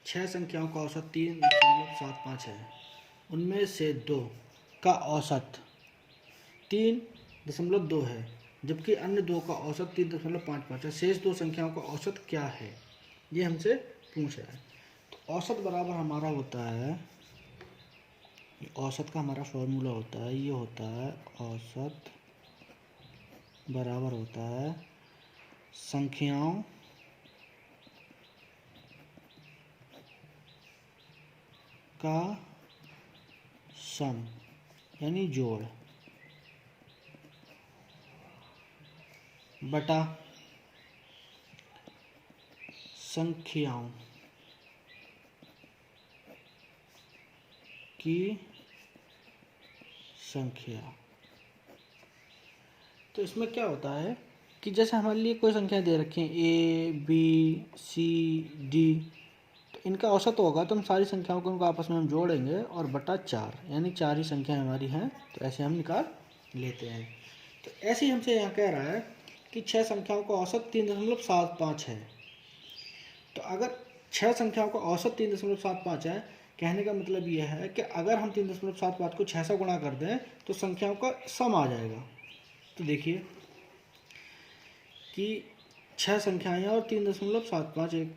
छह संख्याओं का औसत 3.75 है। उनमें से दो का औसत 3.2 है, जबकि अन्य दो का औसत 3.55 है। शेष दो संख्याओं का औसत क्या है, ये हमसे पूछ रहा है। तो औसत बराबर हमारा होता है, औसत का हमारा फॉर्मूला होता है, ये होता है औसत बराबर होता है संख्याओं का सम यानी जोड़ बटा संख्याओं की संख्या। तो इसमें क्या होता है कि जैसे हमारे लिए कोई संख्या दे रखी है ए बी सी डी, तो इनका औसत होगा तो हम सारी संख्याओं को उनको आपस में हम जोड़ेंगे और बटा 4, यानी 4 ही संख्याएं हमारी हैं, तो ऐसे हम निकाल लेते हैं। तो ऐसे ही हमसे यहाँ कह रहा है कि 6 संख्याओं का औसत 3.75 है। तो अगर 6 संख्याओं का औसत 3.75 है, कहने का मतलब यह है कि अगर हम 3.75 को 6 से गुणा कर दें तो संख्याओं का सम आ जाएगा। तो देखिए कि 6 संख्याएं हैं और 3.75 एक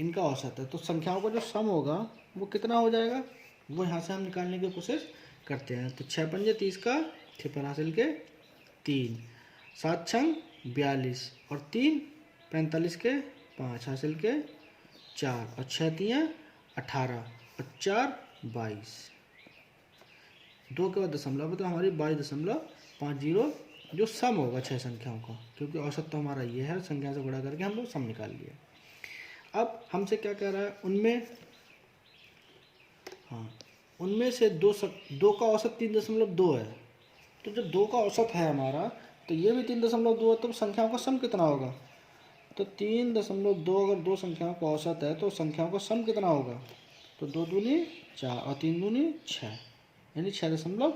इनका औसत है, तो संख्याओं का जो सम होगा वो कितना हो जाएगा, वो यहाँ से हम निकालने की कोशिश करते हैं। तो 6 पंजे 30 का 6 पर हासिल के 3, 7 छंग 42 और 3 45 के 5 हासिल के 4 और 6 तियाँ 18 और 4 22, 2 के बाद दशमलव है तो हमारी 22.50 जो सम होगा 6 संख्याओं का, क्योंकि औसत तो हमारा ये है, संख्या से गुणा करके हम लोग सम निकाल लिए। अब हमसे क्या कह रहा है, उनमें से दो का औसत 3.2 है। तो जब 2 का औसत है हमारा तो ये भी 3.2 है, तो संख्याओं का सम कितना होगा। तो 3.2 अगर दो संख्याओं का औसत है तो संख्याओं का सम कितना होगा, तो 2 दूनी 4 और 3 दूनी 6, यानी 6.4।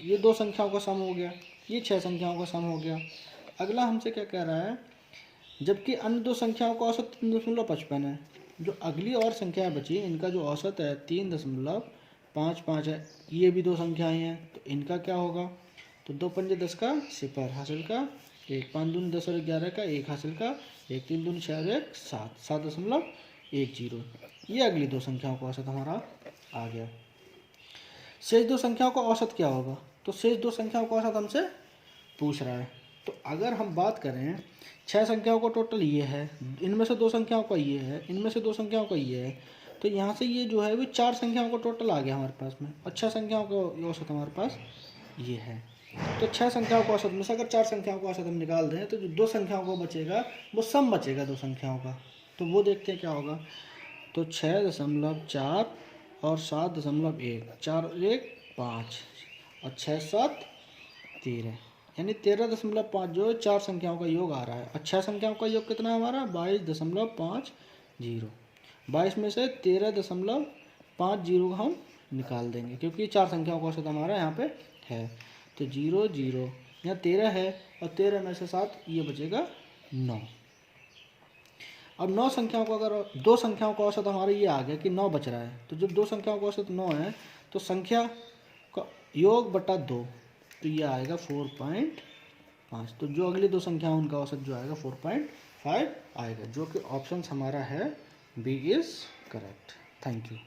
ये दो संख्याओं का सम हो गया, ये 6 संख्याओं का सम हो गया। अगला हमसे क्या कह रहा है, जबकि अन्य दो संख्याओं का औसत 3.55 है। जो अगली और संख्याएं बची इनका जो औसत है 3.55 है, ये भी दो संख्याएं हैं, तो इनका क्या होगा। तो 2 पंजे 10 का 0 हासिल का 1, 5 दूनी 10 और 11 का 1 हासिल का 1, 3 दूनी 6 और 1 7, 7.10। ये अगली दो संख्याओं का औसत हमारा आ गया। शेष दो संख्याओं का औसत क्या होगा, तो शेष दो संख्याओं का औसत हमसे पूछ रहा है। तो अगर हम बात करें 6 संख्याओं का टोटल ये है, इनमें से दो संख्याओं का ये है, इनमें से दो संख्याओं का ये है, तो यहाँ से ये जो है वो 4 संख्याओं का टोटल आ गया हमारे पास में, और 6 संख्याओं का औसत हमारे पास ये है। तो 6 संख्याओं का औसत में से अगर 4 संख्याओं का औसत हम निकाल दें तो जो दो संख्याओं को बचेगा वो सम बचेगा दो संख्याओं का। तो वो देखते हैं क्या होगा। तो 6.4 और 7.1, 4 और 1 5 और 6 7 13, यानी 13.5 जो 4 संख्याओं का योग आ रहा है। और 6 संख्याओं का योग कितना है हमारा 22.50। 22 में से 13.50 हम निकाल देंगे, क्योंकि 4 संख्याओं का औसत हमारा यहाँ पे है। तो 0 0 यहाँ 13 है और 13 में से 7 ये बचेगा 9। अब 9 संख्याओं का, अगर दो संख्याओं का औसत हमारा ये आ गया कि 9 बच रहा है, तो जब दो संख्याओं का औसत 9 है तो संख्या का योग बटा 2, तो ये आएगा 4.5। तो जो अगली दो संख्या उनका औसत जो आएगा 4.5 आएगा, जो कि ऑप्शन हमारा है B is correct. Thank you.